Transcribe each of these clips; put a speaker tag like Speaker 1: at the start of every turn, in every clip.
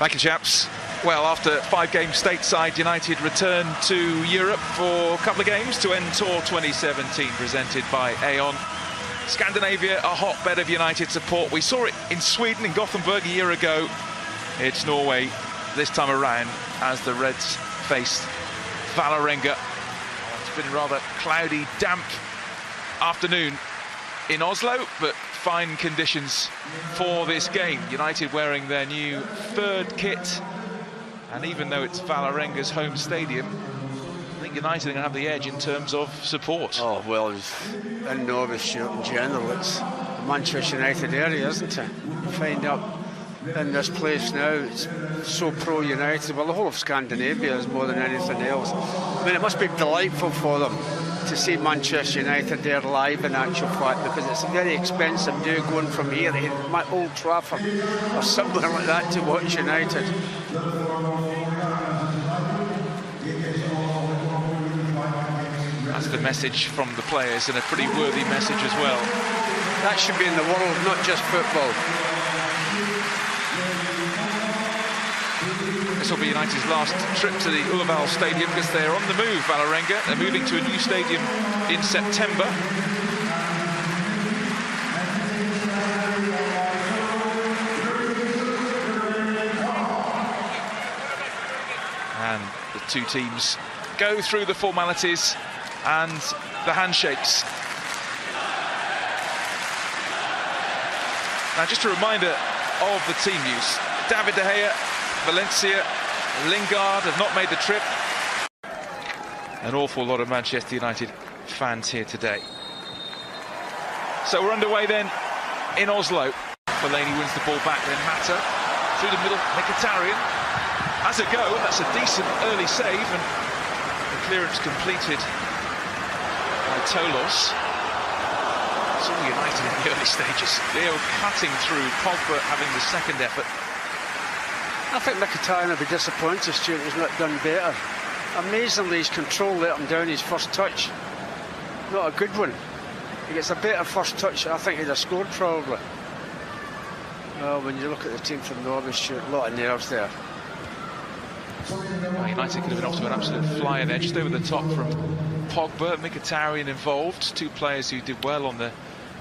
Speaker 1: Thank you, chaps. Well, after 5 games stateside, United returned to Europe for a couple of games to end Tour 2017, presented by Aon. Scandinavia, a hotbed of United support. We saw it in Sweden, in Gothenburg a year ago. It's Norway this time around as the Reds face Valerenga. It's been a rather cloudy, damp afternoon in Oslo, but fine conditions for this game. United wearing their new 3rd kit, and even though it's Valerenga's home stadium, I think United are going to have the edge in terms of support.
Speaker 2: Oh, well, in Norway in general, it's the Manchester United area, isn't it? You find out in this place now, it's so pro-United. Well, the whole of Scandinavia is more than anything else. I mean, it must be delightful for them to see Manchester United there live in actual fact, because it's very expensive going from here to Old Trafford or somewhere like that to watch United.
Speaker 1: That's the message from the players, and a pretty worthy message as well.
Speaker 2: That should be in the world, not just football.
Speaker 1: This will be United's last trip to the Ullevall Stadium, because they're on the move, Valerenga. They're moving to a new stadium in September. And the two teams go through the formalities and the handshakes. Now, just a reminder of the team use. David De Gea, Valencia, Lingard have not made the trip. An awful lot of Manchester United fans here today. So we're underway then in Oslo. Fellaini wins the ball back, then Mata through the middle, Mkhitaryan has a go. That's a decent early save, and the clearance completed by Tolos. It's all United in the early stages. They're cutting through, Pogba having the second effort.
Speaker 2: I think Mkhitaryan will be disappointed Stuart has not done better. Amazingly, his control let him down his first touch. Not a good one. He gets a better first touch, I think he'd have scored probably. Well, when you look at the team from Norway, Stuart, a lot of nerves there.
Speaker 1: Well, United could have been off to an absolute flying edge, just over the top from Pogba. Mkhitaryan involved, 2 players who did well on the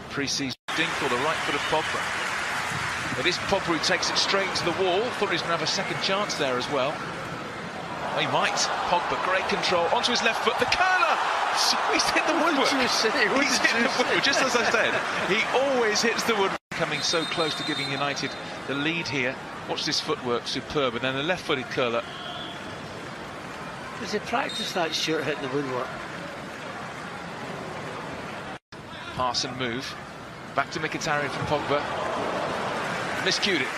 Speaker 1: pre-season dink, or the right foot of Pogba. It is Pogba who takes it straight to the wall. Thought he was going to have a second chance there as well. He might. Pogba, great control, onto his left foot, the curler! He's hit the woodwork. He's hit the woodwork, just as I said. He always hits the woodwork. Coming so close to giving United the lead here. Watch this footwork, superb, and then the left-footed curler.
Speaker 2: Does he practice that, Stuart, hitting the woodwork?
Speaker 1: Pass and move. Back to Mkhitaryan from Pogba. Miscued it.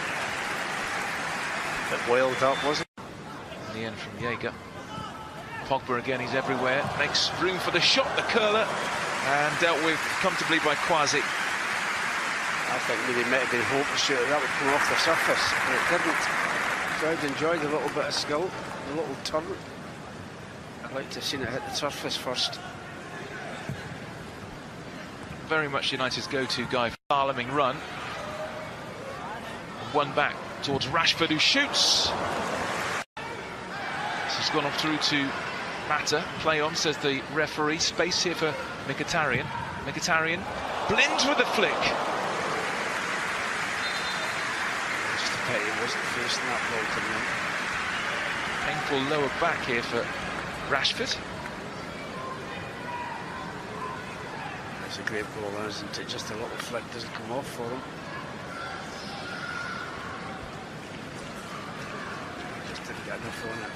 Speaker 2: Bit wild up, wasn't it?
Speaker 1: In the end from Jaeger. Pogba again, he's everywhere. Makes room for the shot, the curler, and dealt with comfortably by Quasi.
Speaker 2: I think maybe might have been hoping Stuart that would come off the surface, but it didn't. So I'd enjoyed a little bit of skill, a little turn. I'd like to have seen it hit the surface first.
Speaker 1: Very much United's go-to guy for alarming run. One back towards Rashford, who shoots. This has gone off through to Mata. Play on, says the referee. Space here for Mkhitaryan. Mkhitaryan blinds with the flick. Just a pity he wasn't facing that ball to him. Painful lower back here for Rashford.
Speaker 2: It's a great ball, isn't it? Just a little flick doesn't come off for him. Just didn't get enough on it.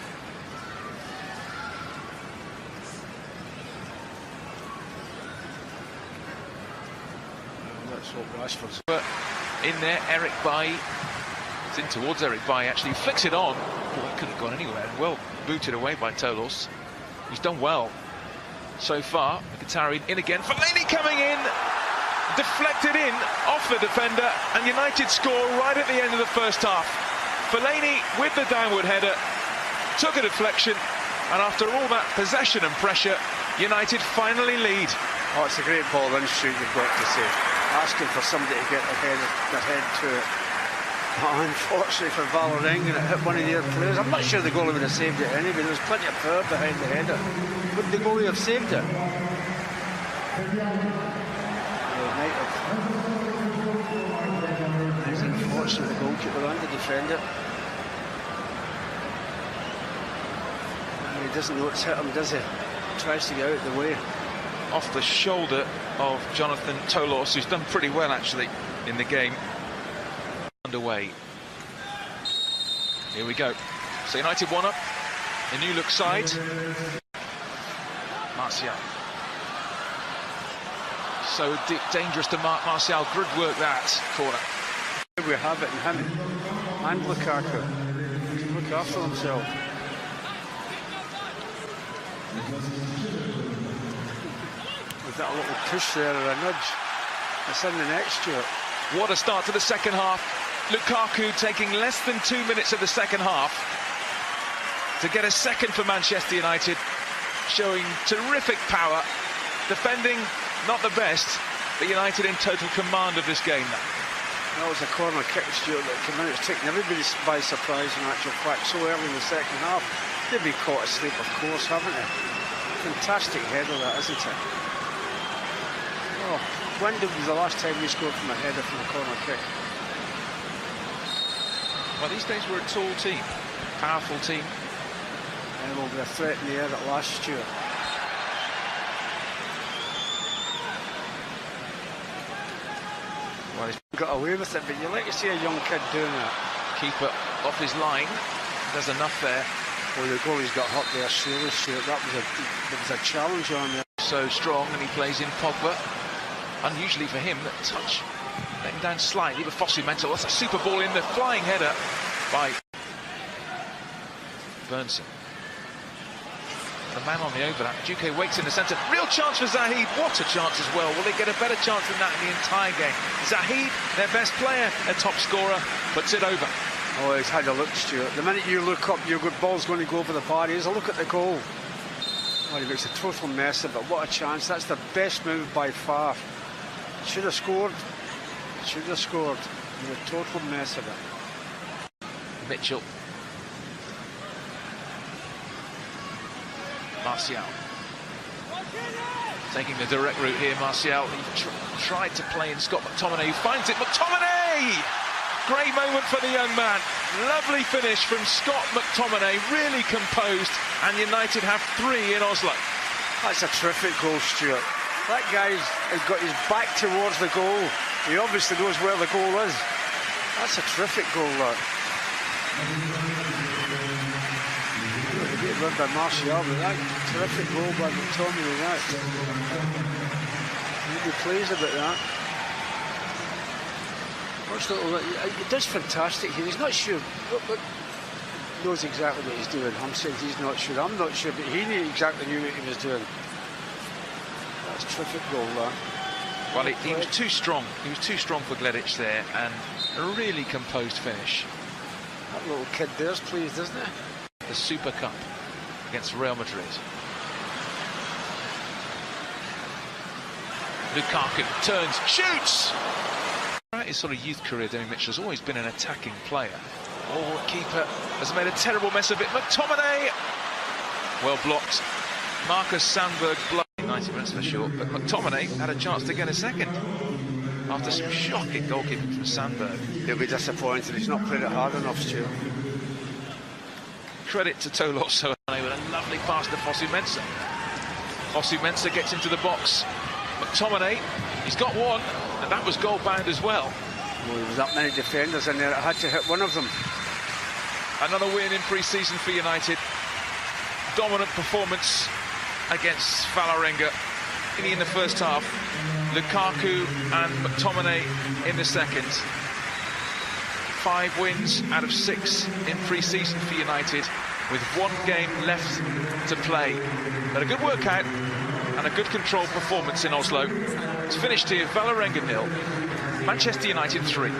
Speaker 2: That's what Rashford's.
Speaker 1: In there, Eric Bailly. It's in towards Eric Bailly, actually flicks it on. Oh, it could have gone anywhere. Well booted away by Tolos. He's done well so far. Mkhitaryan in again. Fellaini coming in, deflected in off the defender, and United score right at the end of the first half. Fellaini with the downward header took a deflection, and after all that possession and pressure, United finally lead.
Speaker 2: Oh, it's a great ball in shoot, you've got to say. Asking for somebody to get their head to it. Unfortunately for Valerenga, it hit one of their players. I'm not sure the goalie would have saved it anyway. There was plenty of power behind the header. Would the goalie have saved it? It's unfortunate the goalkeeper and the defender. He doesn't know it's hit him, does he? Tries to get out of the way.
Speaker 1: Off the shoulder of Jonathan Tolos, who's done pretty well actually in the game. Underway. Here we go. So United 1 up. A new look side. Martial. So dangerous to mark Martial. Good work that corner.
Speaker 2: Here we have it in him and Lukaku. Look after himself. With that little push there or a nudge. It's in the net, Stuart.
Speaker 1: What a start to the second half. Lukaku taking less than 2 minutes of the second half to get a second for Manchester United, showing terrific power. Defending, not the best, but United in total command of this game now.
Speaker 2: That was a corner kick, Stuart, that came in. It's taken everybody by surprise in actual fact so early in the second half. They'd be caught asleep, of course, haven't they? Fantastic header that, isn't it? Oh, when was the last time we scored from a header from a corner kick?
Speaker 1: Well, these days we're a tall team, powerful team.
Speaker 2: And we'll be a threat in the air at last, Stuart. Well, he's got away with it, but you like to see a young kid doing that.
Speaker 1: Keeper off his line, there's enough there.
Speaker 2: Well, the goalie's got hurt there, Stuart. There was a challenge on there.
Speaker 1: So strong, and he plays in Pogba. Unusually for him, that touch let him down slightly, but Fosu Mental, that's a super ball in the flying header by Burnson. The man on the overlap, Duque waits in the centre, real chance for Zahid, what a chance as well. Will they get a better chance than that in the entire game? Zahid, their best player, their top scorer, puts it over.
Speaker 2: Oh, he's had a look, Stuart. The minute you look up, your good ball's going to go over the bar. Here's a look at the goal. Oh, he makes a total mess of it. What a chance. That's the best move by far. Should have scored. Should have scored. He made a total mess of it.
Speaker 1: Mitchell. Martial. Taking the direct route here, Martial. He tried to play in Scott McTominay, who finds it. McTominay! Great moment for the young man. Lovely finish from Scott McTominay, really composed, and United have 3 in Oslo.
Speaker 2: That's a terrific goal, Stuart. That guy's got his back towards the goal. He obviously knows where the goal is. That's a terrific goal, look. A great run by Martial, but that terrific goal by McTominay. That. You'd be pleased about that. He does fantastic here. He's not sure. Look, knows exactly what he's doing. I'm saying he's not sure. I'm not sure, but he exactly knew what he was doing. That's a terrific goal, that.
Speaker 1: Well, he was too strong. He was too strong for Gleditsch there, and a really composed finish.
Speaker 2: That little kid there's pleased, isn't he?
Speaker 1: The Super Cup against Real Madrid. Lukaku turns, shoots! Throughout his sort of youth career, Demi Mitchell's always been an attacking player. Oh, keeper has made a terrible mess of it. McTominay! Well blocked. Marcus Sandberg blocked 90 minutes for sure, but McTominay had a chance to get a second after some shocking goalkeeping from Sandberg.
Speaker 2: He'll be disappointed. He's not played it hard enough, Stuart.
Speaker 1: Credit to Toloso with a lovely pass to Fosu Mensah. Fosu Mensah gets into the box. McTominay, he's got one, and that was goal bound as well.
Speaker 2: Well, there was that many defenders in there. It had to hit one of them.
Speaker 1: Another win in pre-season for United. Dominant performance against Valerenga in the first half. Lukaku and McTominay in the second. 5 wins out of 6 in pre-season for United, with 1 game left to play. But a good workout and a good controlled performance in Oslo. It's finished here, Valerenga 0, Manchester United 3.